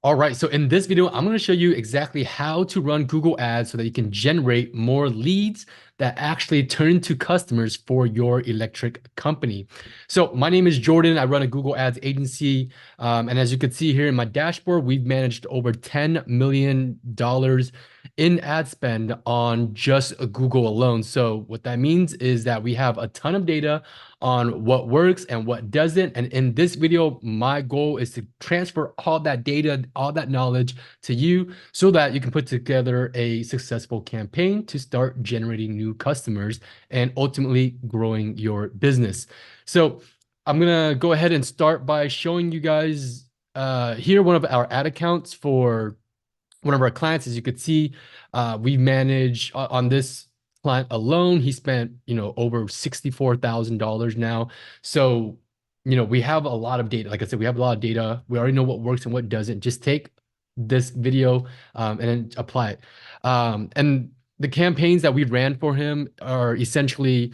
All right, so in this video, I'm going to show you exactly how to run Google Ads so that you can generate more leads that actually turn into customers for your electric company. So my name is Jordan. I run a Google Ads agency. And as you can see here in my dashboard, we've managed over $10 million in ad spend on just Google alone. So what that means is that we have a ton of data on what works and what doesn't. And in this video, my goal is to transfer all that data, all that knowledge to you so that you can put together a successful campaign to start generating new customers and ultimately growing your business. So I'm going to go ahead and start by showing you guys here one of our ad accounts for one of our clients. As you could see, we manage on this client alone, he spent, over $64,000 now. So, we have a lot of data. Like I said, we have a lot of data. We already know what works and what doesn't. Just take this video and then apply it. And the campaigns that we ran for him are essentially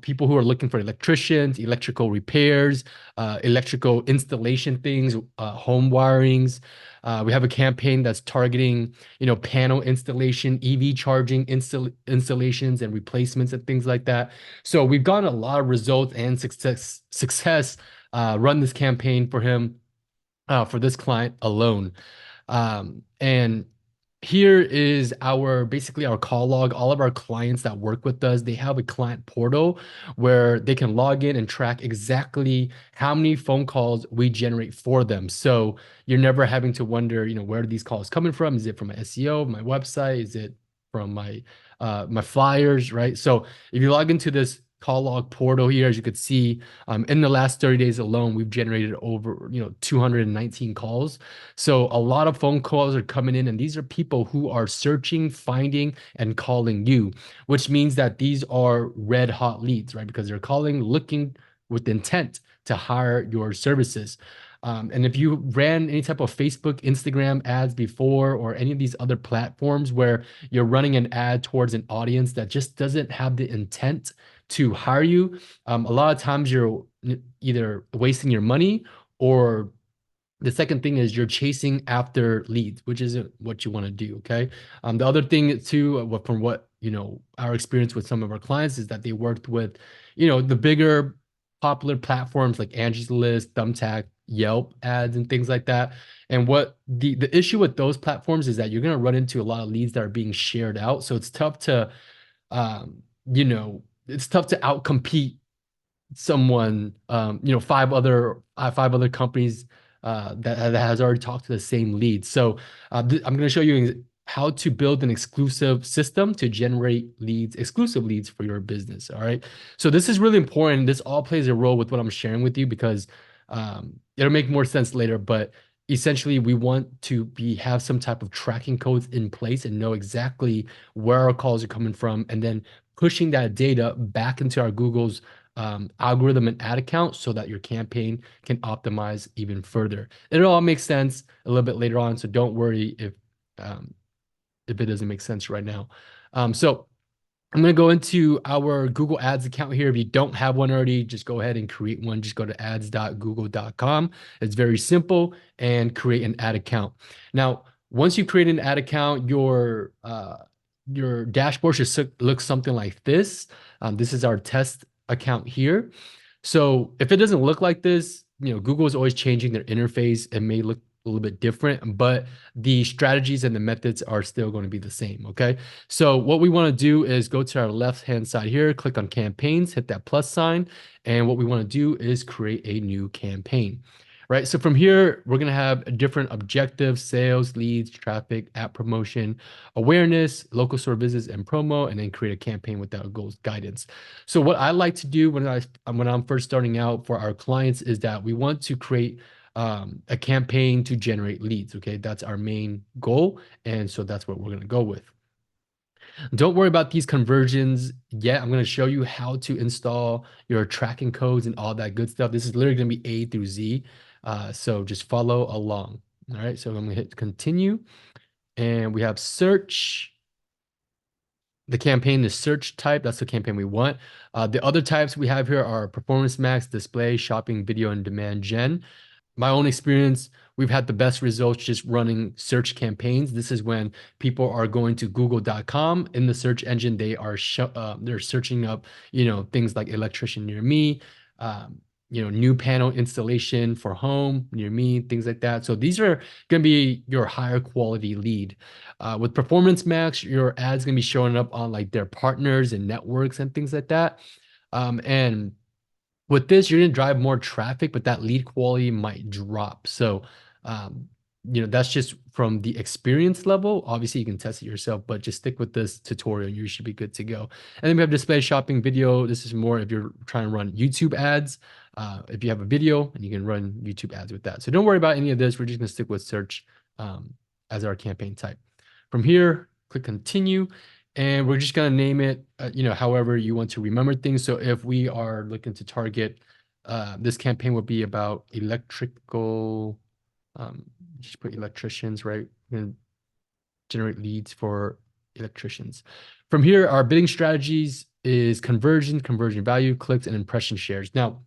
people who are looking for electricians, electrical repairs, electrical installation things, home wirings. We have a campaign that's targeting, panel installation, EV charging installations and replacements and things like that. So we've gotten a lot of results and success run this campaign for him, for this client alone. And here is our basically our call log. All of our clients that work with us, they have a client portal where they can log in and track exactly how many phone calls we generate for them. So you're never having to wonder, where are these calls coming from? Is it from my SEO, my website? Is it from my flyers, right? So if you log into this call log portal here, as you could see, in the last 30 days alone, we've generated over, 219 calls. So a lot of phone calls are coming in, and these are people who are searching, finding, and calling you, which means that these are red hot leads, right? Because they're calling, looking with intent to hire your services. And if you ran any type of Facebook, Instagram ads before, or any of these other platforms where you're running an ad towards an audience that just doesn't have the intent to hire you, a lot of times you're either wasting your money, or the second thing is you're chasing after leads, which isn't what you want to do. Okay. The other thing too, from what our experience with some of our clients is that they worked with, the bigger popular platforms like Angie's List, Thumbtack, Yelp ads, and things like that. And what the issue with those platforms is that you're going to run into a lot of leads that are being shared out. So it's tough to, it's tough to outcompete someone, five other companies that has already talked to the same lead. So I'm going to show you how to build an exclusive system to generate leads, exclusive leads for your business. All right. So this is really important. This all plays a role with what I'm sharing with you because it'll make more sense later. But essentially, we want to have some type of tracking codes in place and know exactly where our calls are coming from, and then pushing that data back into our Google's algorithm and ad account so that your campaign can optimize even further. It all makes sense a little bit later on, so don't worry um, if it doesn't make sense right now. So I'm going to go into our Google Ads account here. If you don't have one already, just go ahead and create one. Just go to ads.google.com. It's very simple, and create an ad account. Now, once you create an ad account, your dashboard should look something like this. This is our test account here. So if it doesn't look like this, Google is always changing their interface. It may look a little bit different, but the strategies and the methods are still going to be the same. Okay. So what we want to do is go to our left-hand side here, click on campaigns, hit that plus sign. And what we want to do is create a new campaign. Right. So from here, we're going to have different objectives: sales, leads, traffic, app promotion, awareness, local store business, and promo, and then create a campaign with that goals guidance. So what I like to do when I'm first starting out for our clients is that we want to create a campaign to generate leads. Okay, that's our main goal, and so that's what we're going to go with. Don't worry about these conversions yet. I'm going to show you how to install your tracking codes and all that good stuff. This is literally going to be A through Z. So just follow along. All right. So I'm going to hit continue, and we have search. The campaign is search type. That's the campaign we want. The other types we have here are performance max, display, shopping, video, and demand gen. My own experience we've had the best results just running search campaigns. This is when people are going to google.com. In the search engine, they're searching up, things like electrician near me, new panel installation for home near me, things like that. So these are going to be your higher quality lead. With Performance Max, your ads going to be showing up on like their partners and networks and things like that. And with this, you're going to drive more traffic, but that lead quality might drop. So, um, that's just from the experience level. Obviously, you can test it yourself, but just stick with this tutorial. You should be good to go. And then we have display shopping video. This is more if you're trying to run YouTube ads. If you have a video, and you can run YouTube ads with that. So don't worry about any of this. We're just going to stick with search as our campaign type. From here, click continue. And we're just going to name it, however you want to remember things. So if we are looking to target, this campaign would be about electrical, just put electricians, right? We're going to generate leads for electricians. From here, our bidding strategies is conversion value, clicks, and impression shares. Now,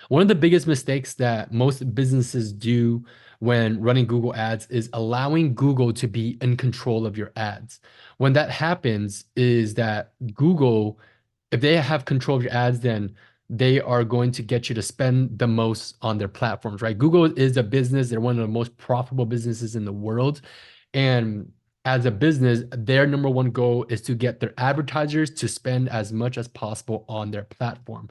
one of the biggest mistakes that most businesses do when running Google ads is allowing Google to be in control of your ads. When that happens is that Google, if they have control of your ads, then they are going to get you to spend the most on their platforms, right? Google is a business. They're one of the most profitable businesses in the world. And as a business, their number one goal is to get their advertisers to spend as much as possible on their platform.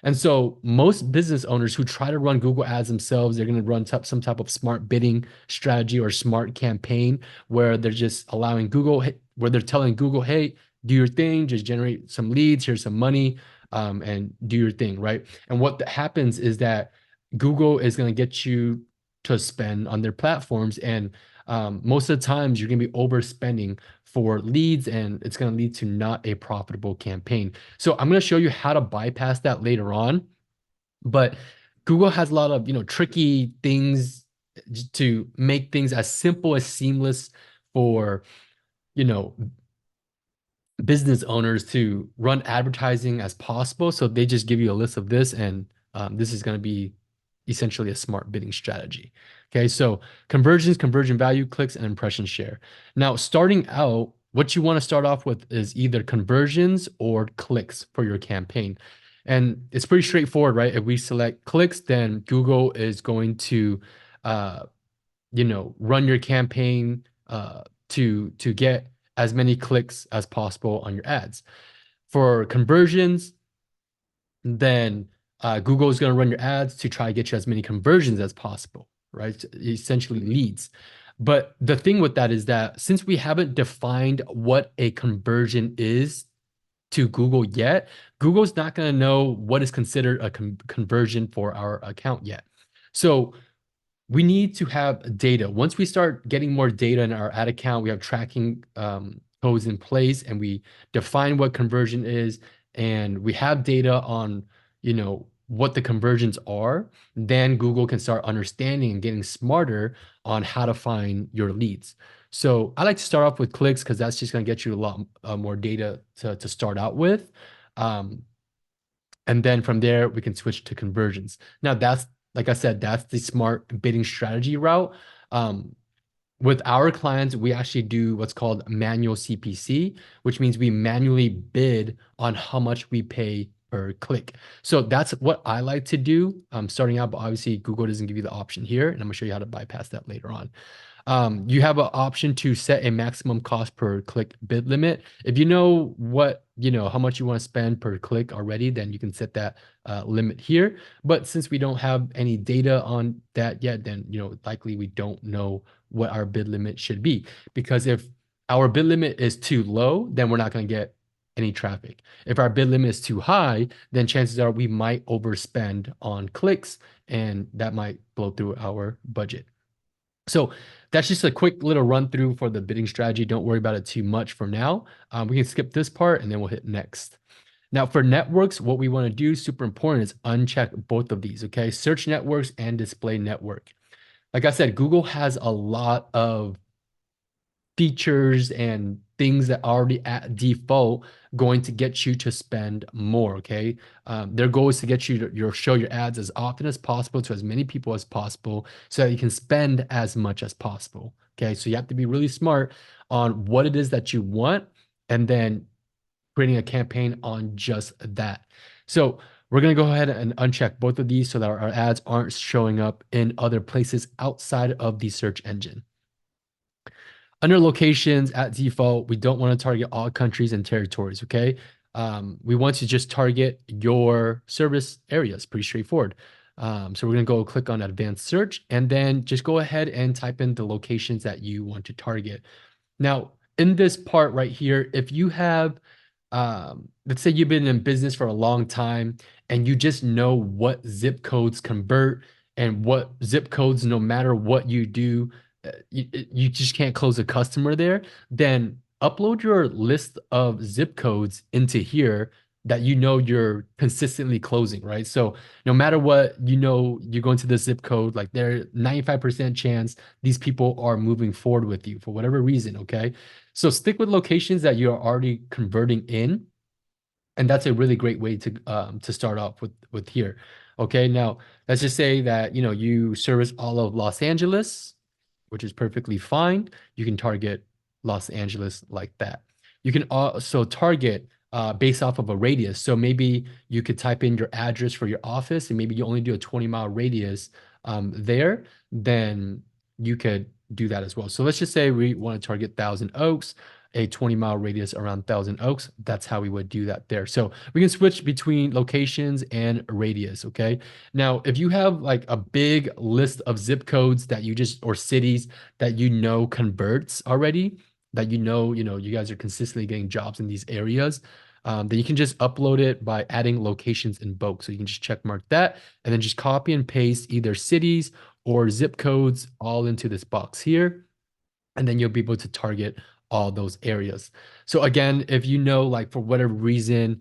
And so most business owners who try to run Google ads themselves, they're going to run some type of smart bidding strategy or smart campaign where they're just allowing Google, where they're telling Google, hey, do your thing, just generate some leads, here's some money, and do your thing, right? And what happens is that Google is going to get you to spend on their platforms. And most of the times you're going to be overspending for leads, and it's going to lead to not a profitable campaign. So I'm going to show you how to bypass that later on. But Google has a lot of, tricky things to make things as simple as seamless for, business owners to run advertising as possible. So they just give you a list of this, and this is going to be essentially a smart bidding strategy. Okay, so conversions, conversion value, clicks, and impression share. Now, starting out, what you want to start off with is either conversions or clicks for your campaign. And it's pretty straightforward, right? If we select clicks, then Google is going to, run your campaign to get as many clicks as possible on your ads. For conversions, then Google is going to run your ads to try to get you as many conversions as possible, right? Essentially leads. But the thing with that is that since we haven't defined what a conversion is to Google yet, Google's not going to know what is considered a conversion for our account yet. So we need to have data. Once we start getting more data in our ad account, we have tracking codes in place, and we define what conversion is, and we have data on, what the conversions are, then Google can start understanding and getting smarter on how to find your leads. So I like to start off with clicks because that's just going to get you a lot more data to start out with. And then from there, we can switch to conversions. Now, that's, like I said, that's the smart bidding strategy route. With our clients, we actually do what's called manual CPC, which means we manually bid on how much we pay per click. So that's what I like to do starting out, but obviously Google doesn't give you the option here, and I'm gonna show you how to bypass that later on. You have an option to set a maximum cost per click bid limit. If you know how much you want to spend per click already, then you can set that limit here. But since we don't have any data on that yet, then, likely we don't know what our bid limit should be. Because if our bid limit is too low, then we're not going to get any traffic. If our bid limit is too high, then chances are we might overspend on clicks, and that might blow through our budget. So that's just a quick little run through for the bidding strategy. Don't worry about it too much for now. We can skip this part and then we'll hit next. Now for networks, what we want to do, super important, is uncheck both of these, okay? Search networks and display network. Like I said, Google has a lot of features and things that are already at default going to get you to spend more. Okay. Their goal is to get you to show your ads as often as possible to as many people as possible so that you can spend as much as possible. Okay. So you have to be really smart on what it is that you want and then creating a campaign on just that. So we're going to go ahead and uncheck both of these so that our ads aren't showing up in other places outside of the search engine. Under locations at default, we don't want to target all countries and territories, okay? We want to just target your service areas, pretty straightforward. So we're going to go click on advanced search and then just go ahead and type in the locations that you want to target. Now, in this part right here, if you have, let's say you've been in business for a long time and you just know what zip codes convert and what zip codes, no matter what you do, you just can't close a customer there, then upload your list of zip codes into here that you know you're consistently closing, right? So no matter what, you know, you go into the zip code, like there 95% chance these people are moving forward with you for whatever reason, okay? So stick with locations that you're already converting in, and that's a really great way to start off with here. Okay, now let's just say that you service all of Los Angeles, which is perfectly fine. You can target Los Angeles like that. You can also target based off of a radius. So maybe you could type in your address for your office, and maybe you only do a 20-mile radius there. Then you could do that as well. So let's just say we want to target Thousand Oaks, a 20-mile radius around Thousand Oaks. That's how we would do that there. So we can switch between locations and radius, okay? Now, if you have like a big list of zip codes that you just, or cities that converts already, that you guys are consistently getting jobs in these areas, then you can just upload it by adding locations in bulk. So you can just check mark that and then just copy and paste either cities or zip codes all into this box here. And then you'll be able to target all those areas. So again, if like for whatever reason,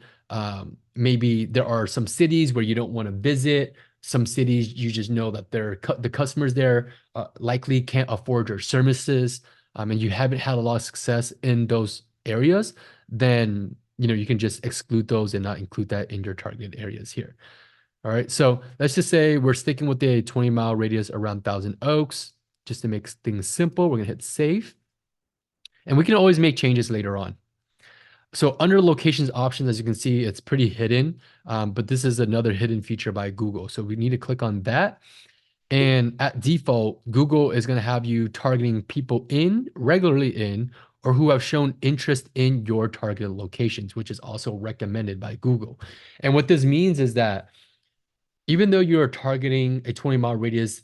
maybe there are some cities where you don't want to visit, some cities you just know that the customers there likely can't afford your services, and you haven't had a lot of success in those areas, then you can just exclude those and not include that in your targeted areas here. All right, so let's just say we're sticking with the 20-mile radius around Thousand Oaks. Just to make things simple, we're gonna hit save. And we can always make changes later on. So under locations options, as you can see, it's pretty hidden, but this is another hidden feature by Google. So we need to click on that. And at default, Google is going to have you targeting people regularly in, or who have shown interest in your targeted locations, which is also recommended by Google. And what this means is that even though you're targeting a 20-mile radius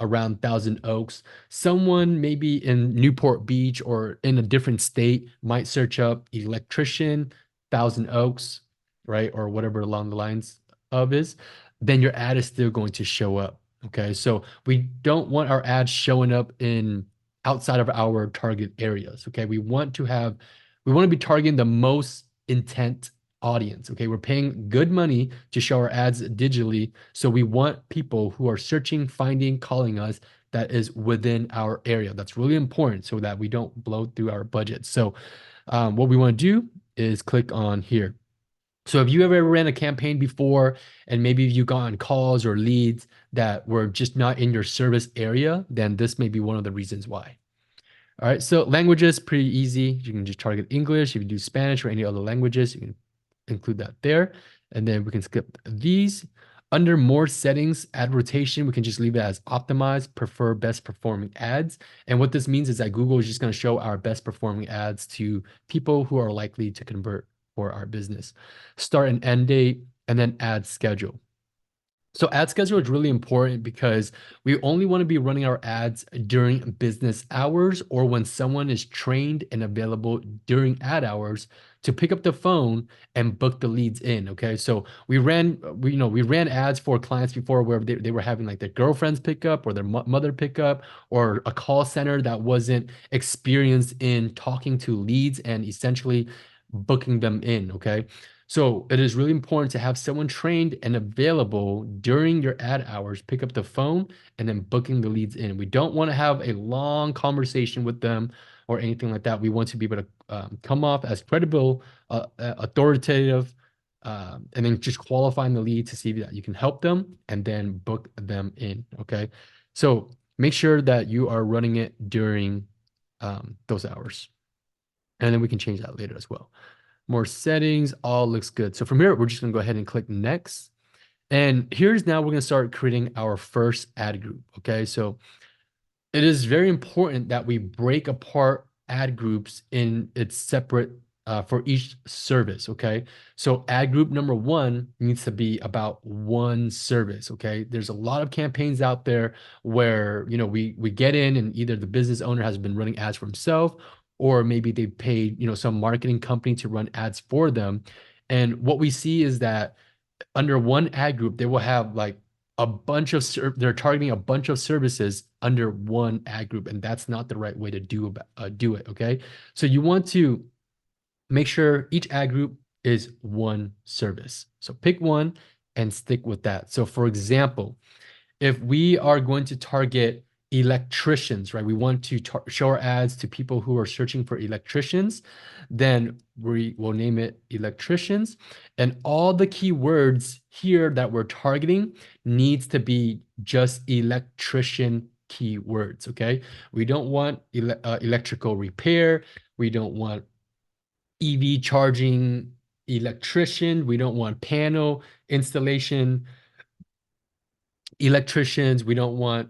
around Thousand Oaks, someone maybe in Newport Beach or in a different state might search up electrician, Thousand Oaks, right? Or whatever along the lines of is, then your ad is still going to show up. Okay. So we don't want our ads showing up in outside of our target areas. Okay. We want to be targeting the most intent audience. Okay. We're paying good money to show our ads digitally. So we want people who are searching, finding, calling us that is within our area. That's really important so that we don't blow through our budget. So what we want to do is click on here. So if you ever ran a campaign before and maybe you got on calls or leads that were just not in your service area, then this may be one of the reasons why. All right, so languages, pretty easy. You can just target English. If you do Spanish or any other languages, you can include that there. And then we can skip these. Under more settings, ad rotation, we can just leave it as optimized, prefer best performing ads. And what this means is that Google is just going to show our best performing ads to people who are likely to convert for our business. Start and end date, and then ad schedule. So ad schedule is really important because we only want to be running our ads during business hours or when someone is trained and available during ad hours to pick up the phone and book the leads in. Okay. So we ran ads for clients before where they were having like their girlfriends pick up or their mother pick up, or a call center that wasn't experienced in talking to leads and essentially booking them in. Okay. So it is really important to have someone trained and available during your ad hours, pick up the phone and then booking the leads in. We don't want to have a long conversation with them or anything like that. We want to be able to come off as credible, authoritative, and then just qualifying the lead to see that you can help them and then book them in. Okay. So make sure that you are running it during those hours. And then we can change that later as well. More settings, all looks good. So from here, we're just gonna go ahead and click next. And here's now we're gonna start creating our first ad group. Okay, so it is very important that we break apart ad groups in its separate for each service. Okay, so ad group number one needs to be about one service. Okay, there's a lot of campaigns out there where we get in and either the business owner has been running ads for himself, or maybe they paid some marketing company to run ads for them. And what we see is that under one ad group, they will have like a bunch of they're targeting a bunch of services under one ad group, and that's not the right way to do it. Okay, so you want to make sure each ad group is one service. So pick one and stick with that. So for example, if we are going to target electricians, right? We want to show our ads to people who are searching for electricians, then we will name it electricians. And all the keywords here that we're targeting needs to be just electrician keywords, okay? We don't want electrical repair. We don't want EV charging electrician. We don't want panel installation electricians. We don't want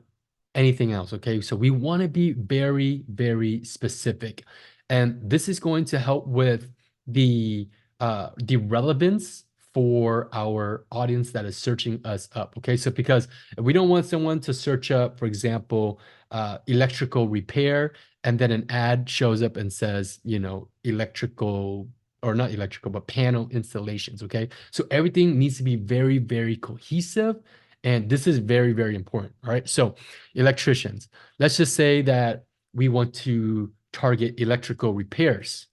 anything else. Okay. So we want to be very, very specific. And this is going to help with the relevance for our audience that is searching us up. Okay. So because we don't want someone to search up, for example, electrical repair, and then an ad shows up and says, electrical or not electrical, but panel installations. Okay. So everything needs to be very, very cohesive. And this is very, very important. All right. So electricians, let's just say that we want to target electrical repairs.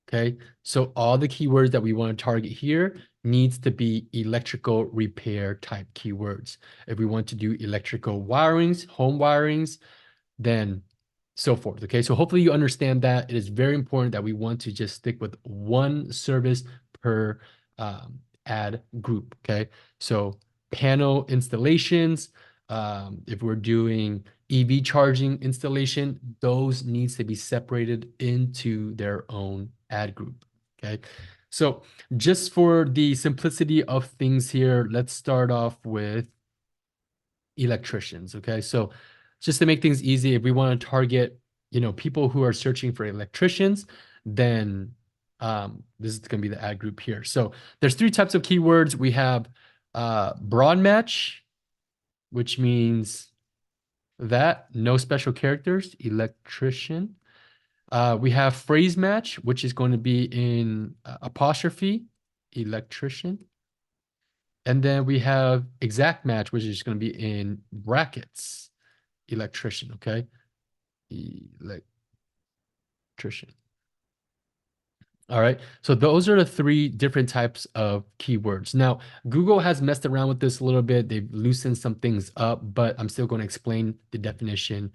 Okay. So all the keywords that we want to target here needs to be electrical repair type keywords. If we want to do electrical wirings, home wirings, then so forth. Okay. So hopefully you understand that it is very important that we want to just stick with one service per ad group. Okay. So panel installations, if we're doing EV charging installation, those needs to be separated into their own ad group. Okay. So just for the simplicity of things here, let's start off with electricians. Okay. So just to make things easy, if we want to target, people who are searching for electricians, then this is going to be the ad group here. So there's three types of keywords. We have broad match, which means that no special characters, electrician. We have phrase match, which is going to be in apostrophe, electrician. And then we have exact match, which is going to be in brackets, electrician, okay? Electrician. All right. So those are the three different types of keywords. Now, Google has messed around with this a little bit. They've loosened some things up, but I'm still going to explain the definition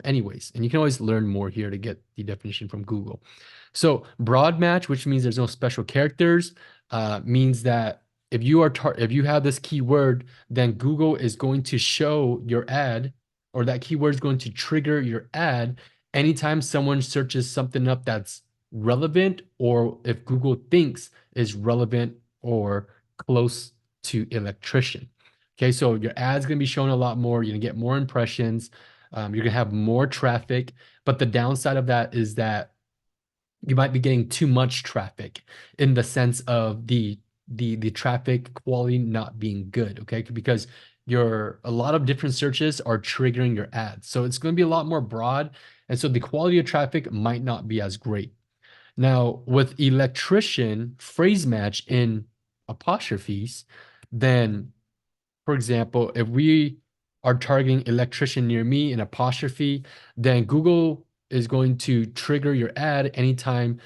anyways. And you can always learn more here to get the definition from Google. So broad match, which means there's no special characters, means that if you have this keyword, then Google is going to show your ad, or that keyword is going to trigger your ad anytime someone searches something up that's relevant, or if Google thinks is relevant or close to electrician. Okay, so your ad's gonna be shown a lot more. You're gonna get more impressions. You're gonna have more traffic, but the downside of that is that you might be getting too much traffic in the sense of the traffic quality not being good. Okay, because a lot of different searches are triggering your ads, so it's going to be a lot more broad, and so the quality of traffic might not be as great. Now, with electrician phrase match in apostrophes, then, for example, if we are targeting electrician near me in apostrophe, then Google is going to trigger your ad anytime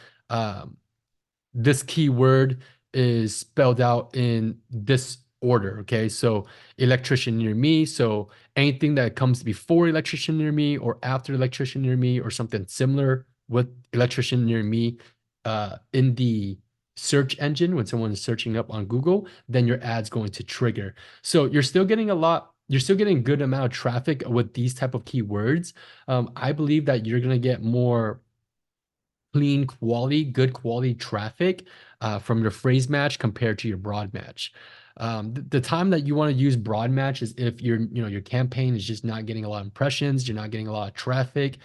this keyword is spelled out in this order. Okay. So electrician near me. So anything that comes before electrician near me or after electrician near me or something similar with electrician near me in the search engine when someone is searching up on Google, then your ad's going to trigger. So you're still getting a good amount of traffic with these type of keywords. I believe that you're going to get more clean quality, good quality traffic from your phrase match compared to your broad match. The time that you want to use broad match is if your campaign is just not getting a lot of impressions, you're not getting a lot of traffic,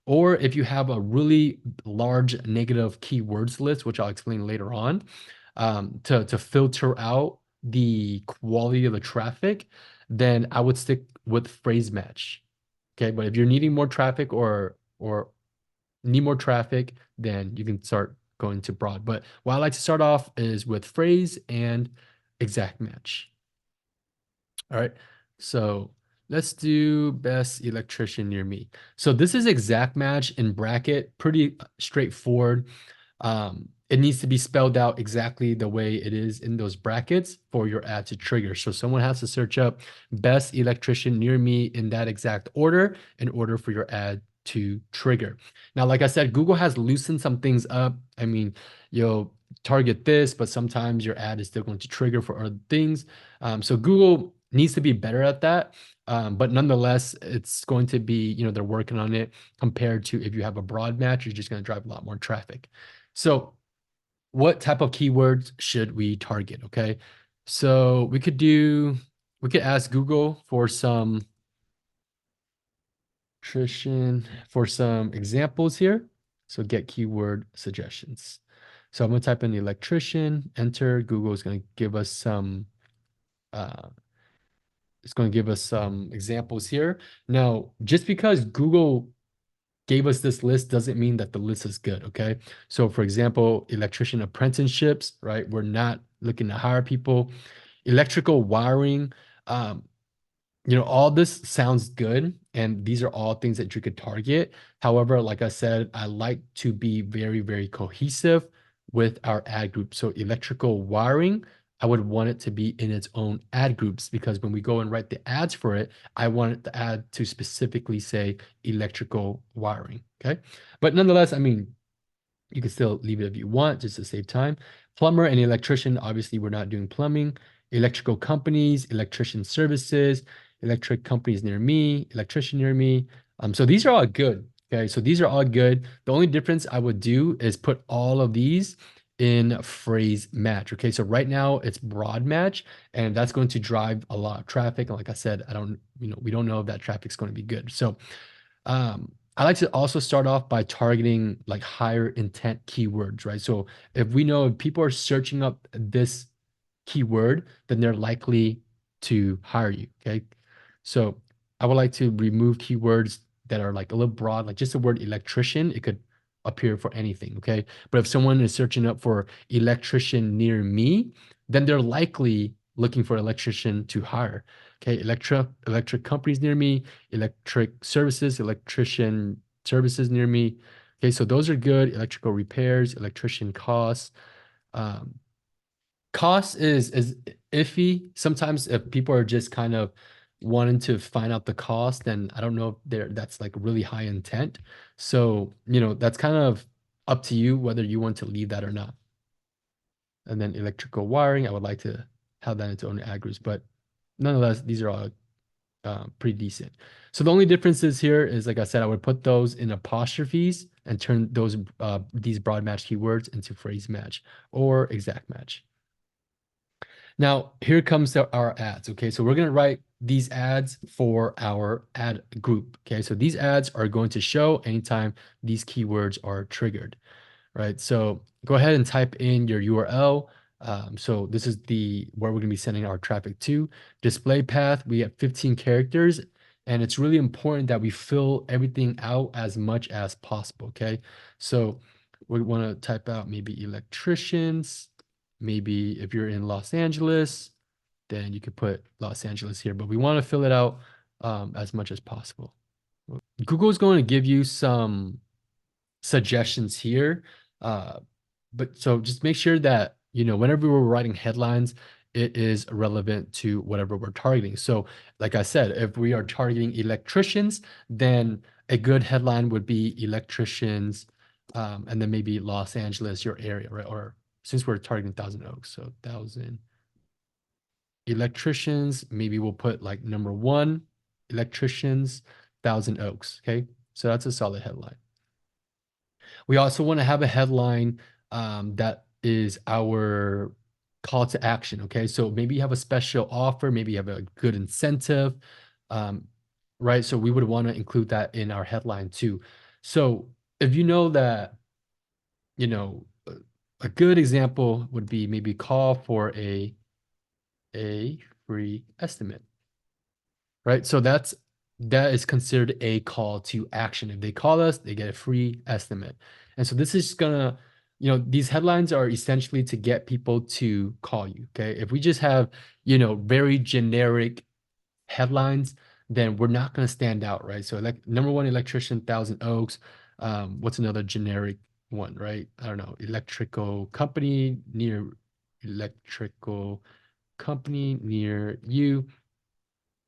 or if you have a really large negative keywords list, which I'll explain later on, to filter out the quality of the traffic, then I would stick with phrase match. Okay, but if you're needing more traffic or need more traffic, then you can start going to broad. But what I like to start off is with phrase and exact match. All right. So let's do best electrician near me. So this is exact match in bracket, pretty straightforward. It needs to be spelled out exactly the way it is in those brackets for your ad to trigger. So someone has to search up best electrician near me in that exact order in order for your ad to trigger. Now, like I said, Google has loosened some things up. I mean, you'll target this, but sometimes your ad is still going to trigger for other things. So Google needs to be better at that. But nonetheless, it's going to be, they're working on it compared to if you have a broad match, you're just going to drive a lot more traffic. So what type of keywords should we target? Okay. So we could ask Google for some examples here. So get keyword suggestions. So I'm going to type in electrician, enter. Google is going to give us uh, it's going to give us some examples here. Now, just because Google gave us this list doesn't mean that the list is good, okay? So for example, electrician apprenticeships, right? We're not looking to hire people. Electrical wiring, um, all this sounds good, and these are all things that you could target. However, like I said, I like to be very, very cohesive with our ad group. So electrical wiring, I would want it to be in its own ad groups because when we go and write the ads for it, I want the ad to specifically say electrical wiring. Okay. But nonetheless, I mean, you can still leave it if you want, just to save time. Plumber and electrician, obviously, we're not doing plumbing. Electrical companies, electrician services, electric companies near me, electrician near me. So these are all good. Okay, so these are all good. The only difference I would do is put all of these in phrase match. Okay, so right now it's broad match, and that's going to drive a lot of traffic. And like I said, we don't know if that traffic's going to be good. So I like to also start off by targeting like higher intent keywords, right? So if we know if people are searching up this keyword, then they're likely to hire you. Okay. So I would like to remove keywords that are like a little broad, like just the word electrician, it could appear for anything. Okay. But if someone is searching up for electrician near me, then they're likely looking for electrician to hire. Okay. Electric companies near me, electric services, electrician services near me. Okay. So those are good. Electrical repairs, electrician costs. Um, Cost is iffy. Sometimes if people are just kind of wanting to find out the cost, then I don't know if that's like really high intent. So, that's kind of up to you whether you want to leave that or not. And then electrical wiring, I would like to have that into own ad groups, but nonetheless, these are all pretty decent. So the only differences here is, like I said, I would put those in apostrophes and turn these broad match keywords into phrase match or exact match. Now, here comes our ads. Okay, so we're going to write these ads for our ad group. Okay, so these ads are going to show anytime these keywords are triggered, right? So go ahead and type in your URL. So this is where we're going to be sending our traffic to. Display path, we have 15 characters, and it's really important that we fill everything out as much as possible. Okay, so we want to type out maybe electricians. Maybe if you're in Los Angeles, then you could put Los Angeles here, but we want to fill it out as much as possible. Google is going to give you some suggestions here. Uh, but so just make sure that, whenever we're writing headlines, it is relevant to whatever we're targeting. So, like I said, if we are targeting electricians, then a good headline would be electricians, and then maybe Los Angeles, your area, right? Or since we're targeting Thousand Oaks, so Thousand electricians, maybe we'll put like number one, electricians, Thousand Oaks. Okay. So that's a solid headline. We also want to have a headline that is our call to action. Okay. So maybe you have a special offer, maybe you have a good incentive, um, right? So we would want to include that in our headline too. So if you know that, you know, a good example would be maybe call for a free estimate, right? So that is considered a call to action. If they call us, they get a free estimate. And so this is gonna, these headlines are essentially to get people to call you. Okay. If we just have, very generic headlines, then we're not gonna stand out, right? So like number one electrician, Thousand Oaks. What's another generic one, right? I don't know, electrical company near you.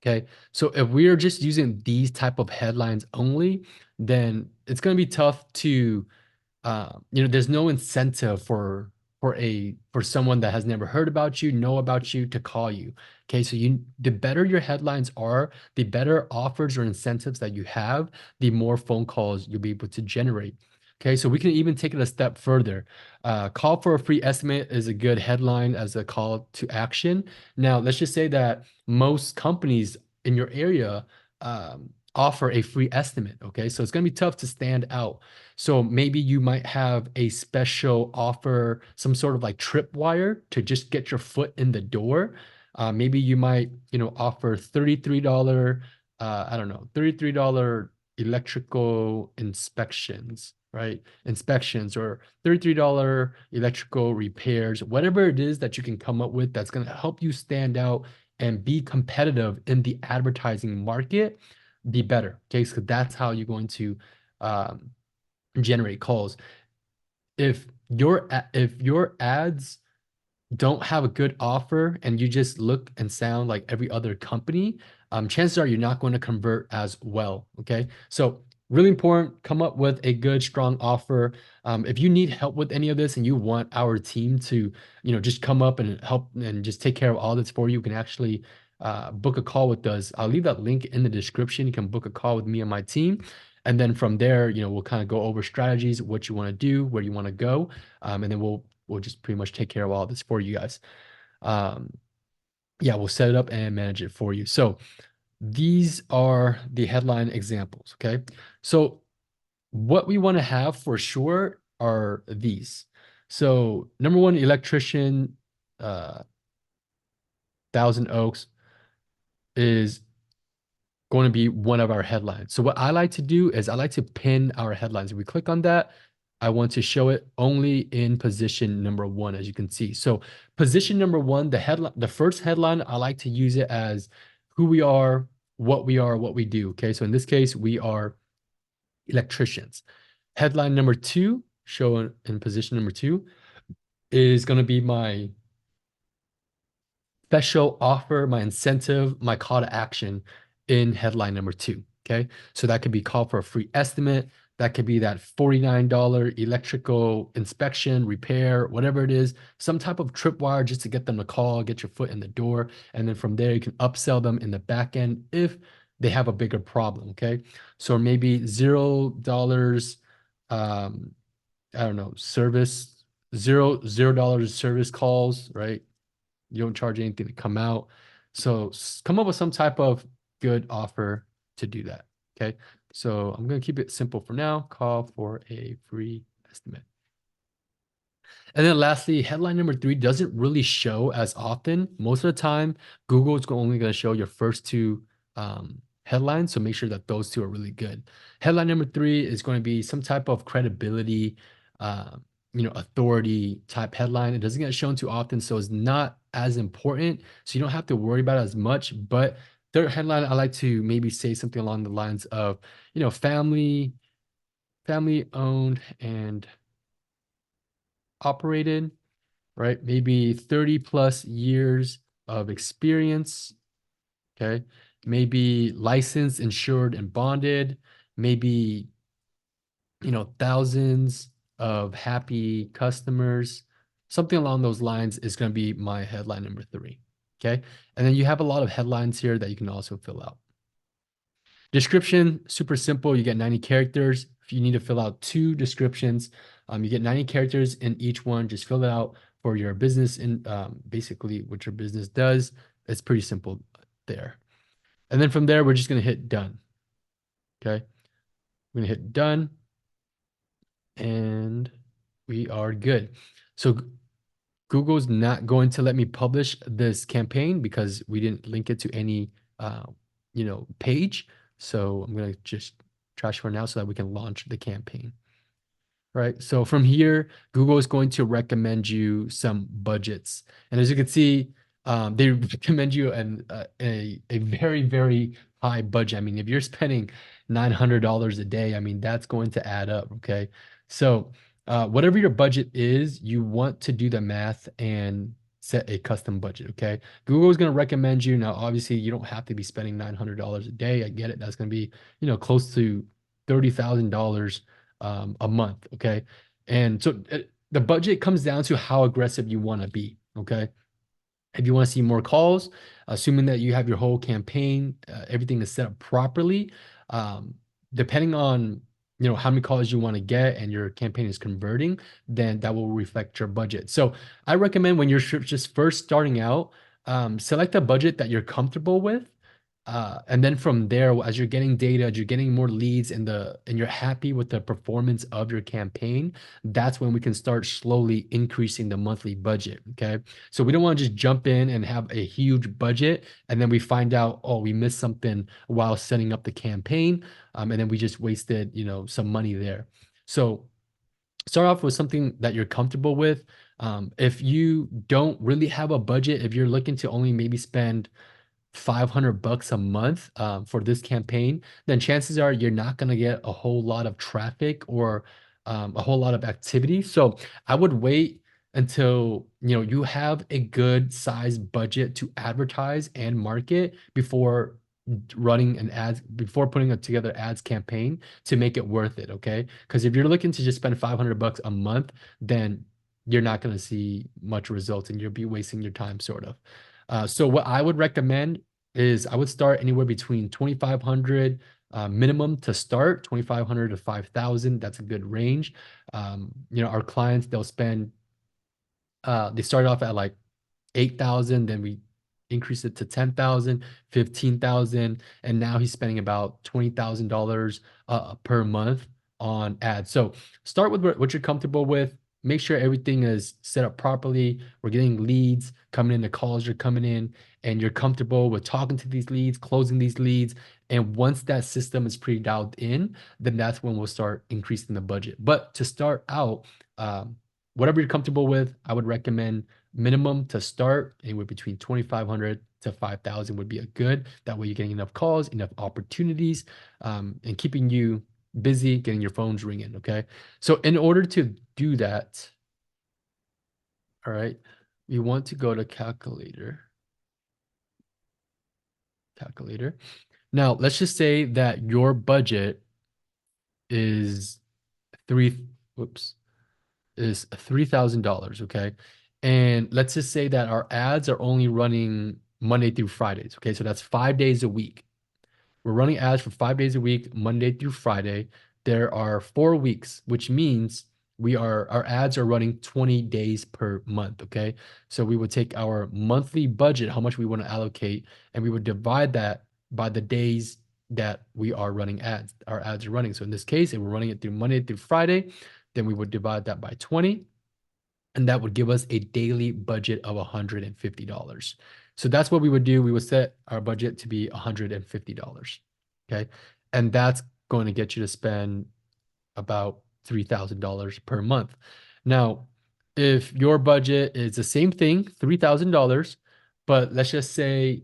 Okay. So if we are just using these type of headlines only, then it's going to be tough to, there's no incentive for someone that has never heard about you, know about you to call you. Okay. So the better your headlines are, the better offers or incentives that you have, the more phone calls you'll be able to generate. Okay. So we can even take it a step further. Call for a free estimate is a good headline as a call to action. Now, let's just say that most companies in your area offer a free estimate. Okay. So it's going to be tough to stand out. So maybe you might have a special offer, some sort of like tripwire to just get your foot in the door. Maybe you might, offer $33, I don't know, $33 electrical inspections, right? Inspections or $33 electrical repairs, whatever it is that you can come up with that's going to help you stand out and be competitive in the advertising market, the better. Okay. So that's how you're going to um, generate calls. If your ads don't have a good offer and you just look and sound like every other company, chances are you're not going to convert as well. Okay. So really important, come up with a good, strong offer. If you need help with any of this and you want our team to, just come up and help and just take care of all this for you, you can actually book a call with us. I'll leave that link in the description. You can book a call with me and my team. And then from there, we'll kind of go over strategies, what you want to do, where you want to go. And then we'll just pretty much take care of all this for you guys. Um, yeah, we'll set it up and manage it for you. So these are the headline examples. Okay. So what we want to have for sure are these. So number one, electrician, Thousand Oaks is going to be one of our headlines. So what I like to do is I like to pin our headlines. If we click on that, I want to show it only in position number one, as you can see. So position number one, the first headline, I like to use it as who we are, what we do. Okay. So in this case, we are electricians. Headline number two, shown in position number two, is going to be my special offer, my incentive, my call to action in headline number two. Okay. So that could be call for a free estimate. That could be that $49 electrical inspection, repair, whatever it is, some type of tripwire just to get them to call, get your foot in the door. And then from there, you can upsell them in the back end if they have a bigger problem. Okay. So maybe $0, I don't know, $0 service calls, right? You don't charge anything to come out. So come up with some type of good offer to do that. Okay. So I'm going to keep it simple for now. Call for a free estimate. And then lastly, headline number three doesn't really show as often. Most of the time, Google is only going to show your first two headlines. So make sure that those two are really good. Headline number three is going to be some type of credibility, authority type headline. It doesn't get shown too often, so it's not as important. So you don't have to worry about it as much. But third headline, I like to maybe say something along the lines of, family owned and operated. right? Maybe 30 plus years of experience, okay? Maybe licensed, insured, and bonded, maybe, thousands of happy customers, something along those lines is going to be my headline number three, okay? And then you have a lot of headlines here that you can also fill out. Description, super simple. You get 90 characters. If you need to fill out two descriptions, you get 90 characters in each one. Just fill it out for your business and basically what your business does. It's pretty simple there. And then from there, we're just going to hit done. Okay. We're going to hit done and we are good. So Google's not going to let me publish this campaign because we didn't link it to any, page. So I'm going to just trash for now so that we can launch the campaign. Right. So from here, Google is going to recommend you some budgets. And as you can see, they recommend you a very, very high budget. I mean, if you're spending $900 a day, I mean, that's going to add up. Okay. So whatever your budget is, you want to do the math and set a custom budget. Okay. Google is going to recommend you. Now, obviously, you don't have to be spending $900 a day. I get it. That's going to be, close to $30,000 a month. Okay. And so the budget comes down to how aggressive you want to be. Okay. If you want to see more calls, assuming that you have your whole campaign, everything is set up properly, depending on how many calls you want to get and your campaign is converting, then that will reflect your budget. So I recommend when you're just first starting out, select a budget that you're comfortable with. And then from there, as you're getting data, as you're getting more leads and you're happy with the performance of your campaign, that's when we can start slowly increasing the monthly budget. Okay. So we don't want to just jump in and have a huge budget and then we find out, oh, we missed something while setting up the campaign. And then we just wasted, some money there. So start off with something that you're comfortable with. If you don't really have a budget, if you're looking to only maybe spend $500 a month for this campaign, then chances are you're not going to get a whole lot of traffic or a whole lot of activity. So I would wait until you have a good size budget to advertise and market before running an ads, before putting together ads campaign to make it worth it. Okay, because if you're looking to just spend $500 a month, then you're not going to see much results and you'll be wasting your time sort of. So what I would recommend is I would start anywhere between 2,500 minimum to start, 2,500 to 5,000. That's a good range. Our clients, they'll spend, they start off at like 8,000, then we increase it to 10,000, 15,000, and now he's spending about $20,000 per month on ads. So start with what you're comfortable with. Make sure everything is set up properly. We're getting leads coming in, the calls are coming in, and you're comfortable with talking to these leads, closing these leads. And once that system is pre-dialed in, then that's when we'll start increasing the budget. But to start out, whatever you're comfortable with, I would recommend minimum to start anywhere between 2,500 to 5,000 would be a good. That way you're getting enough calls, enough opportunities, and keeping you busy, getting your phones ringing. Okay. So in order to do that, all right, we want to go to calculator. Now, let's just say that your budget is $3,000, okay? And let's just say that our ads are only running Monday through Fridays, okay? So that's 5 days a week. We're running ads for 5 days a week, Monday through Friday. There are 4 weeks, which means our ads are running 20 days per month, okay? So we would take our monthly budget, how much we want to allocate, and we would divide that by the days that we are running ads. Our ads are running. So in this case, if we're running it through Monday through Friday, then we would divide that by 20, and that would give us a daily budget of $150. So that's what we would do. We would set our budget to be $150. Okay. And that's going to get you to spend about $3,000 per month. Now, if your budget is the same thing, $3,000, but let's just say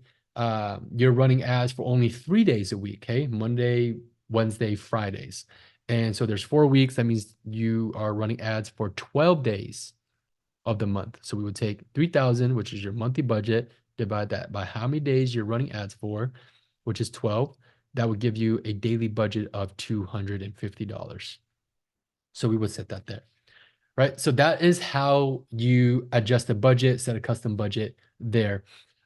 you're running ads for only 3 days a week, okay? Monday, Wednesday, Fridays. And so there's 4 weeks. That means you are running ads for 12 days. of the month. So we would take 3,000, which is your monthly budget, divide that by how many days you're running ads for, which is 12. That would give you a daily budget of $250. So we would set that there, right? So that is how you adjust the budget, set a custom budget there.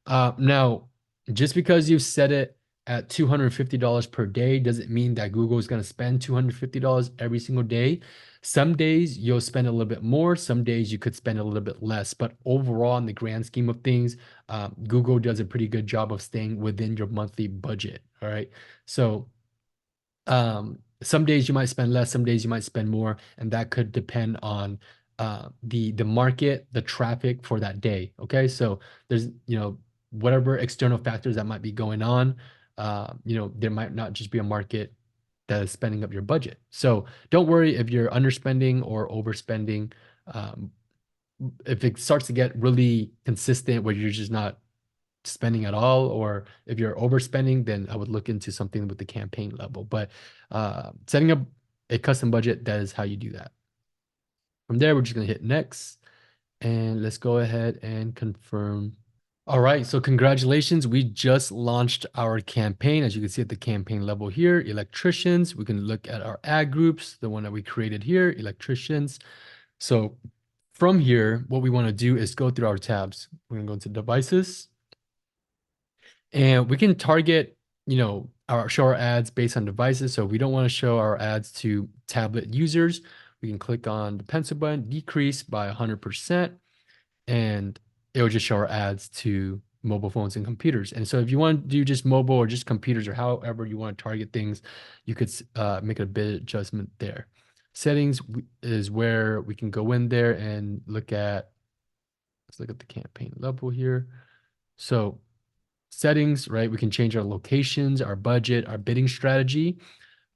Now, just because you've set it at $250 per day doesn't mean that Google is going to spend $250 every single day. Some days you'll spend a little bit more, some days you could spend a little bit less. But overall, in the grand scheme of things, Google does a pretty good job of staying within your monthly budget. All right. So some days you might spend less, some days you might spend more, and that could depend on the market, the traffic for that day. Okay, so there's whatever external factors that might be going on. There might not just be a market that is spending up your budget. So don't worry if you're underspending or overspending. Um, if it starts to get really consistent where you're just not spending at all, or if you're overspending, then I would look into something with the campaign level. But setting up a custom budget, that is how you do that. From there, we're just going to hit next, and let's go ahead and confirm. All right, so congratulations. We just launched our campaign. As you can see at the campaign level here, Electricians. We can look at our ad groups, the one that we created here, Electricians. So from here, what we want to do is go through our tabs. We're going to go into devices, and we can target, show our ads based on devices. So if we don't want to show our ads to tablet users, we can click on the pencil button, decrease by 100%, and it will just show our ads to mobile phones and computers. And so if you want to do just mobile or just computers or however you want to target things, you could make a bit adjustment there. Settings is where we can go in there and let's look at the campaign level here. So settings, right? We can change our locations, our budget, our bidding strategy.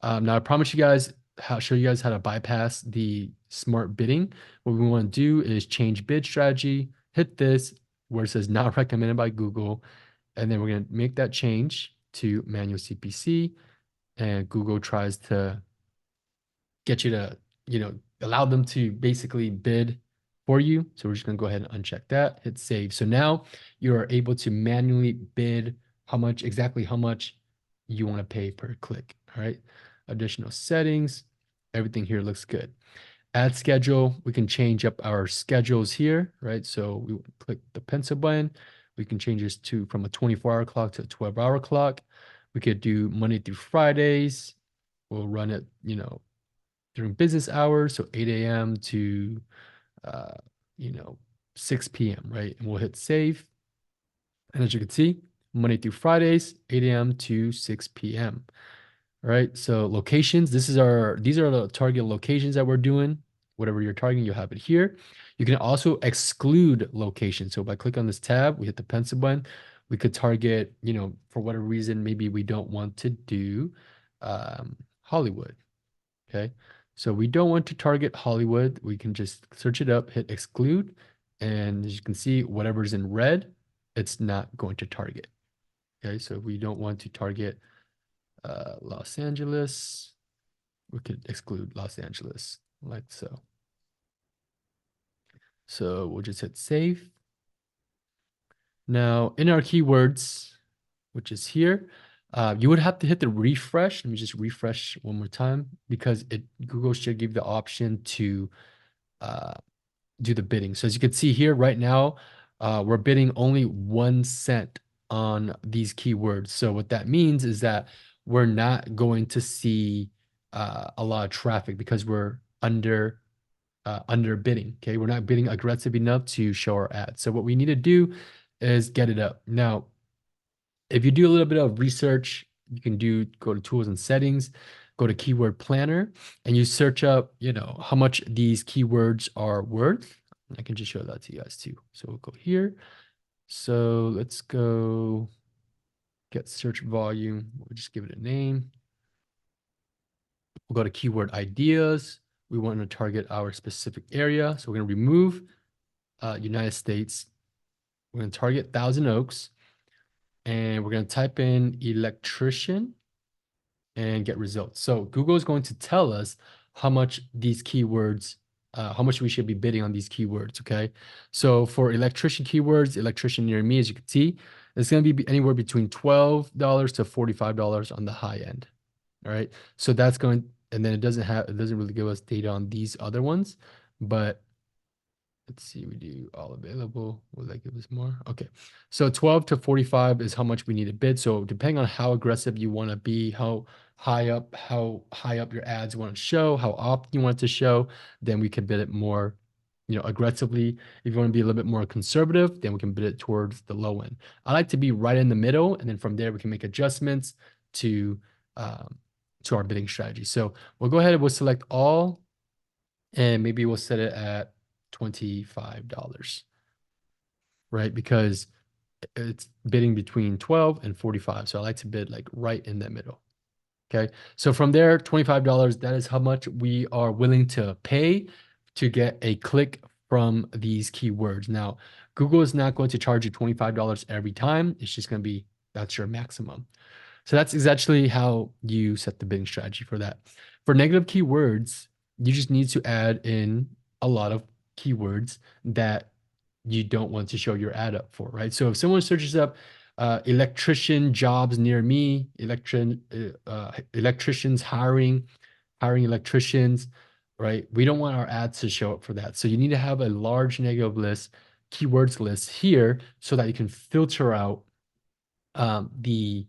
Now I promise you guys, show you guys how to bypass the smart bidding. What we want to do is change bid strategy, hit this where it says not recommended by Google, and then we're going to make that change to manual CPC, and Google tries to get you to, allow them to basically bid for you. So we're just going to go ahead and uncheck that, hit save. So now you are able to manually bid exactly how much you want to pay per click. All right. Additional settings, everything here looks good. Ad schedule, we can change up our schedules here, right? So we click the pencil button. We can change this from a 24-hour clock to a 12-hour clock. We could do Monday through Fridays. We'll run it, during business hours, so 8 a.m. to 6 p.m., right? And we'll hit save. And as you can see, Monday through Fridays, 8 a.m. to 6 p.m. All right. So locations, these are the target locations that we're doing. Whatever you're targeting, you'll have it here. You can also exclude locations. So if I click on this tab, we hit the pencil button, we could target, for whatever reason, maybe we don't want to do Hollywood. Okay. So we don't want to target Hollywood. We can just search it up, hit exclude. And as you can see, whatever's in red, it's not going to target. Okay. So if we don't want to target Los Angeles, we could exclude Los Angeles like so. So we'll just hit save. Now in our keywords, which is here, you would have to hit the refresh. Let me just refresh one more time, because Google should give the option to do the bidding. So as you can see here right now, we're bidding only 1 cent on these keywords. So what that means is that we're not going to see a lot of traffic because we're under bidding. Okay, we're not bidding aggressive enough to show our ads. So what we need to do is get it up. Now, if you do a little bit of research, you can go to tools and settings, go to keyword planner, and you search up, how much these keywords are worth. I can just show that to you guys too. So we'll go here. So let's go get search volume. We'll just give it a name. We'll go to keyword ideas. We want to target our specific area. So we're going to remove United States. We're going to target Thousand Oaks. And we're going to type in electrician and get results. So Google is going to tell us how much these keywords how much we should be bidding on these keywords. Okay, so for electrician keywords, electrician near me, as you can see, it's going to be anywhere between $12 to $45 on the high end. All right, so that's going, and then it doesn't really give us data on these other ones, but let's see, we do all available. Will that give us more? Okay. So 12 to 45 is how much we need to bid. So depending on how aggressive you want to be, how high up your ads want to show, how often you want it to show, then we can bid it more, aggressively. If you want to be a little bit more conservative, then we can bid it towards the low end. I like to be right in the middle, and then from there we can make adjustments to um, to our bidding strategy. So we'll go ahead and we'll select all, and maybe we'll set it at $25, right? Because it's bidding between 12 and 45. So I like to bid like right in that middle. Okay. So from there, $25, that is how much we are willing to pay to get a click from these keywords. Now, Google is not going to charge you $25 every time. It's just going to be, that's your maximum. So that's exactly how you set the bidding strategy for that. For negative keywords, you just need to add in a lot of keywords that you don't want to show your ad up for, right? So if someone searches up electrician jobs near me, electricians hiring electricians, right? We don't want our ads to show up for that. So you need to have a large negative list, keywords list here so that you can filter out the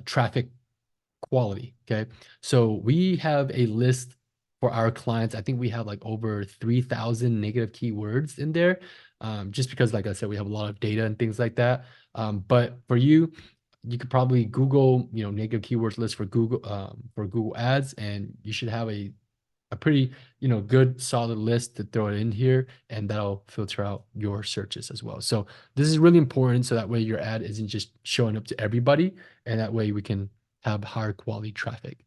traffic quality. Okay. So we have a list for our clients. I think we have like over 3,000 negative keywords in there. Just because, like I said, we have a lot of data and things like that. But for you, you could probably Google, negative keywords list for Google Ads, and you should have a pretty, good solid list to throw it in here, and that'll filter out your searches as well. So this is really important, so that way your ad isn't just showing up to everybody, and that way we can have higher quality traffic.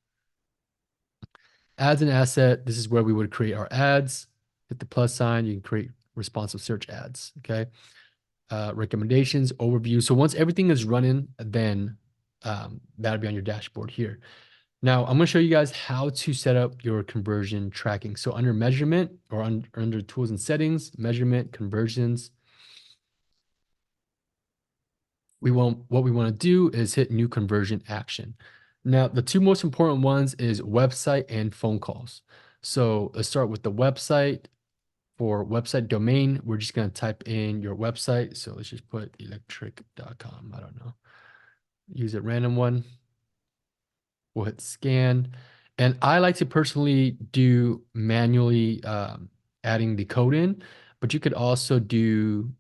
Ads and asset, this is where we would create our ads. Hit the plus sign, you can create responsive search ads, okay? Recommendations, overview. So once everything is running, then that'll be on your dashboard here. Now, I'm going to show you guys how to set up your conversion tracking. So under measurement, or under tools and settings, measurement, conversions, what we want to do is hit new conversion action. Now, the two most important ones is website and phone calls. So let's start with the website. For website domain, we're just going to type in your website. So let's just put electric.com. I don't know. Use a random one. We'll hit scan. And I like to personally do manually adding the code in, but you could also do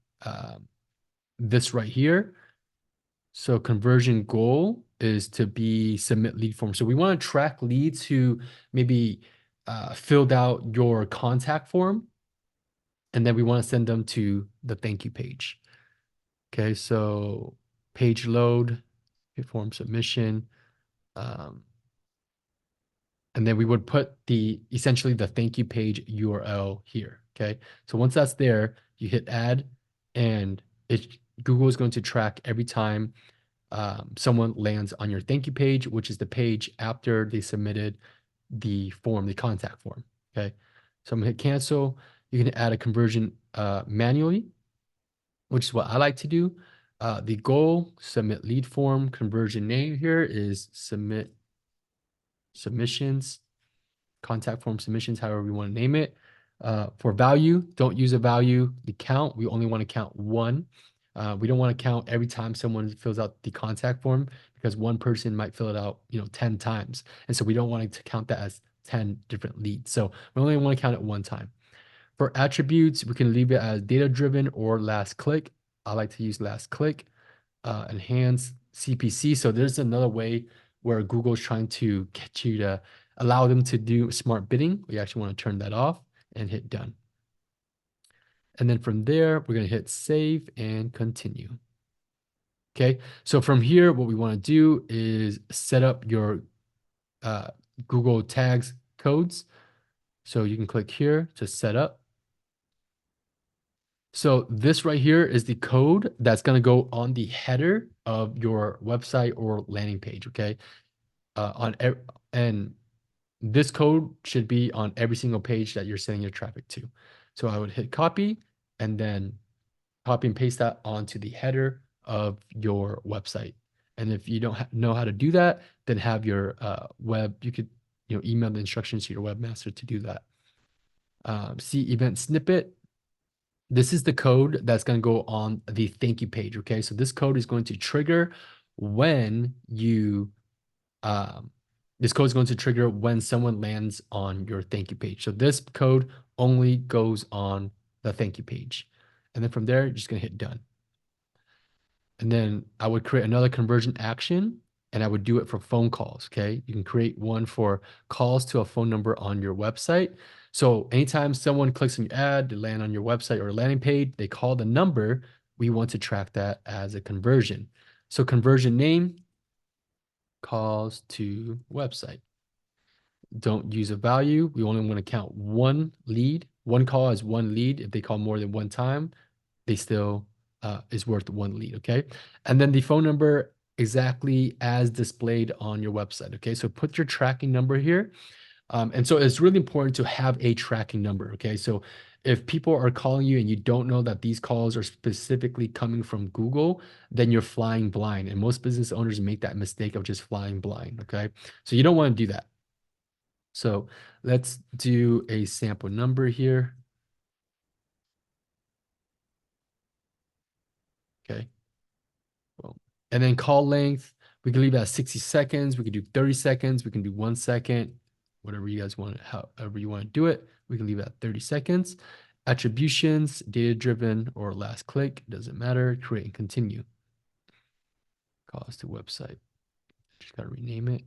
this right here. So conversion goal is to be submit lead form. So we want to track leads who maybe filled out your contact form, and then we want to send them to the thank you page. Okay, so page load, form submission. And then we would put essentially the thank you page URL here. Okay. So once that's there, you hit add, and Google is going to track every time someone lands on your thank you page, which is the page after they submitted the form, the contact form. Okay. So I'm gonna hit cancel. You can add a conversion manually, which is what I like to do. The goal, submit lead form, conversion name here is submissions, contact form submissions, however we want to name it. For value, don't use a value. The count, we only want to count one. We don't want to count every time someone fills out the contact form, because one person might fill it out, 10 times. And so we don't want to count that as 10 different leads. So we only want to count it one time. For attributes, we can leave it as data-driven or last click. I like to use last click. Enhance CPC. So there's another way where Google's trying to get you to allow them to do smart bidding. We actually want to turn that off and hit done. And then from there, we're going to hit save and continue. Okay, so from here, what we want to do is set up your Google tags codes. So you can click here to set up. So this right here is the code that's going to go on the header of your website or landing page. Okay, and This code should be on every single page that you're sending your traffic to. So I would hit copy and then copy and paste that onto the header of your website. And if you don't know how to do that, then have your you could email the instructions to your webmaster to do that. See event snippet. This is the code that's going to go on the thank you page. Okay, so this code is going to trigger when you um, this code is going to trigger when someone lands on your thank you page. So this code only goes on the thank you page. And then from there, you're just going to hit done. And then I would create another conversion action and I would do it for phone calls. Okay. You can create one for calls to a phone number on your website. So anytime someone clicks on your ad, they land on your website or landing page, they call the number, we want to track that as a conversion. So conversion name, calls to website. Don't use a value. We only want to count one lead. One call is one lead. If they call more than one time, they still is worth one lead. Okay. And then the phone number exactly as displayed on your website. Okay. So put your tracking number here. And so it's really important to have a tracking number. Okay. So if people are calling you and you don't know that these calls are specifically coming from Google, then you're flying blind. And most business owners make that mistake of just flying blind. Okay. So you don't want to do that. So let's do a sample number here. Okay. Well, and then call length, we can leave that 60 seconds. We can do 30 seconds. We can do 1 second, whatever you guys want, however you want to do it. We can leave that 30 seconds. Attributions, data driven or last click, doesn't matter. Create and continue. Calls to website. Just got to rename it.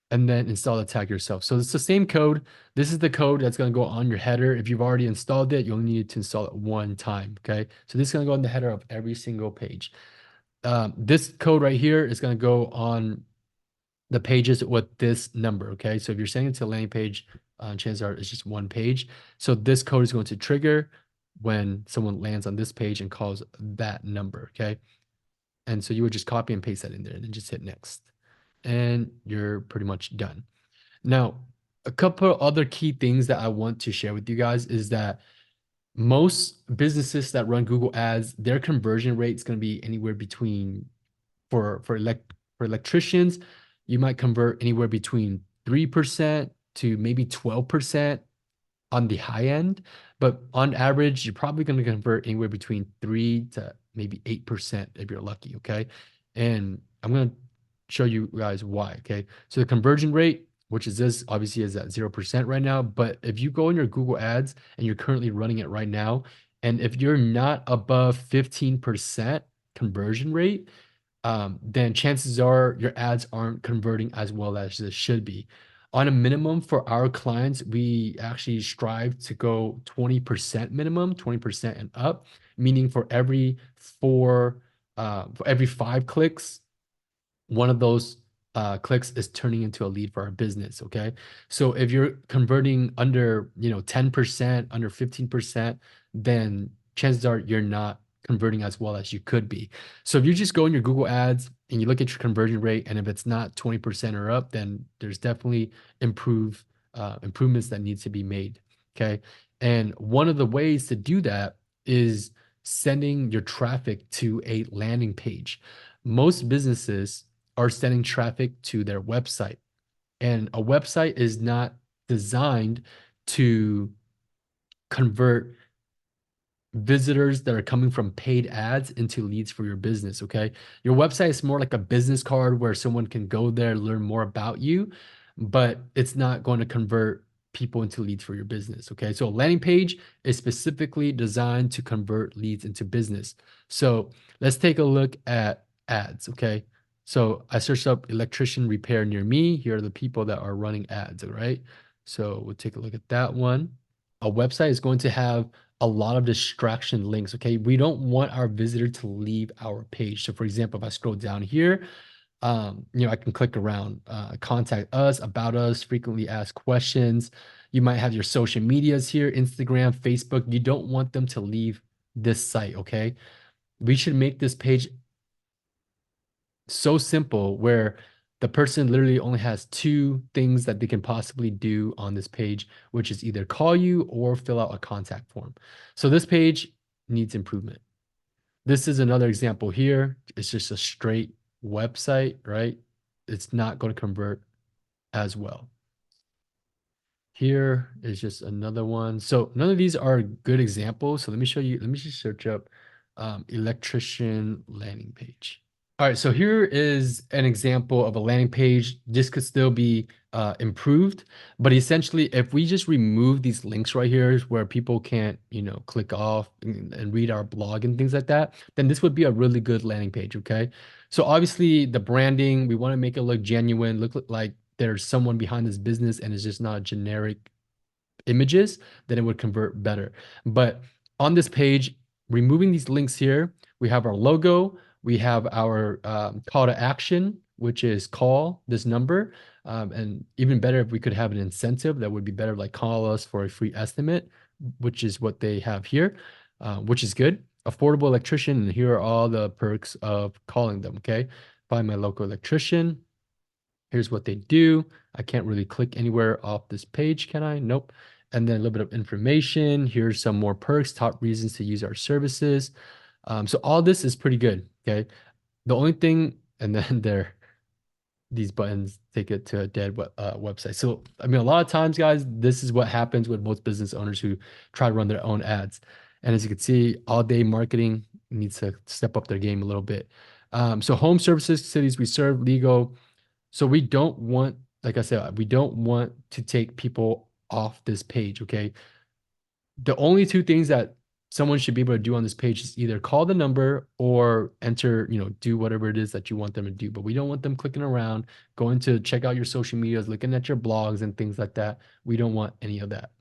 And then install the tag yourself. So it's the same code. This is the code that's going to go on your header. If you've already installed it, you only need to install it one time. Okay. So this is going to go on the header of every single page. This code right here is going to go on the pages with this number. Okay. So if you're sending it to a landing page, chances are it's just one page. So this code is going to trigger when someone lands on this page and calls that number. Okay. And so you would just copy and paste that in there and then just hit next. And you're pretty much done. Now, a couple other key things that I want to share with you guys is that most businesses that run Google Ads, their conversion rate is going to be anywhere between for electricians, you might convert anywhere between 3% to maybe 12% on the high end, but on average, you're probably going to convert anywhere between 3 to maybe 8% if you're lucky. Okay. And I'm going to show you guys why. Okay. So the conversion rate, which is this, obviously is at 0% right now. But if you go in your Google Ads and you're currently running it right now, and if you're not above 15% conversion rate, then chances are your ads aren't converting as well as it should be. On a minimum for our clients, we actually strive to go 20% minimum, 20% and up, meaning for every 5 clicks, one of those clicks is turning into a lead for our business. Okay. So if you're converting under, 10%, under 15%, then chances are you're not converting as well as you could be. So if you just go in your Google Ads and you look at your conversion rate, and if it's not 20% or up, then there's definitely improvements that needs to be made. Okay. And one of the ways to do that is sending your traffic to a landing page. Most businesses are sending traffic to their website. And a website is not designed to convert visitors that are coming from paid ads into leads for your business. Okay. Your website is more like a business card where someone can go there, learn more about you, but it's not going to convert people into leads for your business. Okay. So a landing page is specifically designed to convert leads into business. So let's take a look at ads. Okay. So I searched up electrician repair near me. Here are the people that are running ads. All right. So we'll take a look at that one. A website is going to have a lot of distraction links. Okay. We don't want our visitor to leave our page. So for example, if I scroll down here, I can click around, contact us, about us, frequently asked questions. You might have your social medias here, Instagram, Facebook. You don't want them to leave this site. Okay. We should make this page so simple where the person literally only has two things that they can possibly do on this page, which is either call you or fill out a contact form. So this page needs improvement. This is another example here. It's just a straight website, right? It's not going to convert as well. Here is just another one. So none of these are good examples. So let me show you. Let me just search up electrician landing page. All right, so here is an example of a landing page. This could still be improved, but essentially, if we just remove these links right here where people can't, click off and read our blog and things like that, then this would be a really good landing page, okay? So obviously, the branding, we want to make it look genuine, look like there's someone behind this business and it's just not generic images, then it would convert better. But on this page, removing these links here, we have our logo, we have our call to action, which is call this number. And even better if we could have an incentive, that would be better, like call us for a free estimate, which is what they have here, which is good. Affordable electrician, and here are all the perks of calling them, okay? Find my local electrician. Here's what they do. I can't really click anywhere off this page, can I? Nope. And then a little bit of information. Here's some more perks, top reasons to use our services. So all this is pretty good, okay? The only thing, and then these buttons take it to a dead website. So, I mean, a lot of times, guys, this is what happens with most business owners who try to run their own ads. And as you can see, all day marketing needs to step up their game a little bit. So home services, cities we serve, legal. So we don't want, like I said, we don't want to take people off this page, okay? The only two things that someone should be able to do on this page is either call the number or enter, do whatever it is that you want them to do. But we don't want them clicking around, going to check out your social medias, looking at your blogs and things like that. We don't want any of that.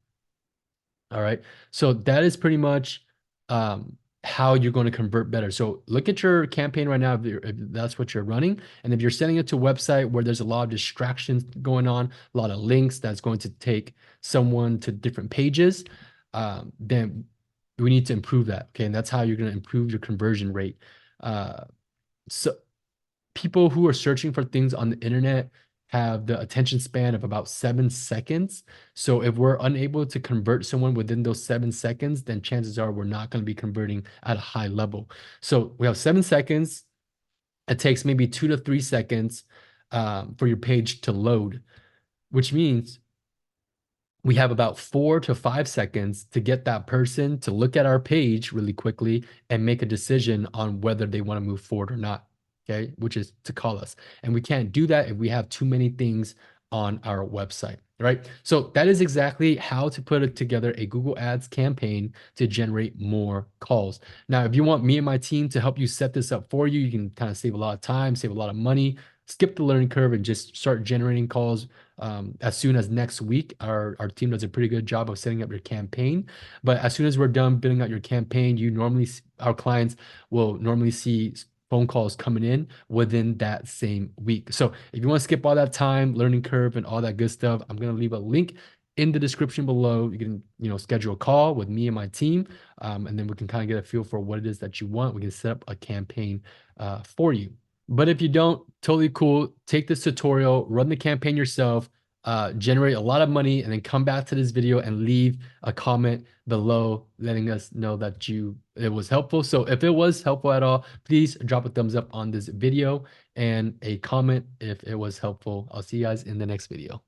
All right. So that is pretty much how you're going to convert better. So look at your campaign right now if that's what you're running. And if you're sending it to a website where there's a lot of distractions going on, a lot of links that's going to take someone to different pages, then we need to improve that. Okay. And that's how you're going to improve your conversion rate. So people who are searching for things on the internet have the attention span of about 7 seconds. So if we're unable to convert someone within those 7 seconds, then chances are we're not going to be converting at a high level. So we have 7 seconds. It takes maybe 2 to 3 seconds for your page to load, which means we have about 4 to 5 seconds to get that person to look at our page really quickly and make a decision on whether they want to move forward or not. Okay, which is to call us. And we can't do that if we have too many things on our website, right? So that is exactly how to put together a Google Ads campaign to generate more calls. Now, if you want me and my team to help you set this up for you, you can kind of save a lot of time, save a lot of money, skip the learning curve and just start generating calls as soon as next week. Our team does a pretty good job of setting up your campaign. But as soon as we're done building out your campaign, our clients will normally see phone calls coming in within that same week. So if you want to skip all that time, learning curve, and all that good stuff, I'm going to leave a link in the description below. You can, schedule a call with me and my team, and then we can kind of get a feel for what it is that you want. We can set up a campaign for you. But if you don't, totally cool. Take this tutorial, run the campaign yourself, generate a lot of money, and then come back to this video and leave a comment below letting us know that it was helpful. So if it was helpful at all, please drop a thumbs up on this video and a comment if it was helpful. I'll see you guys in the next video.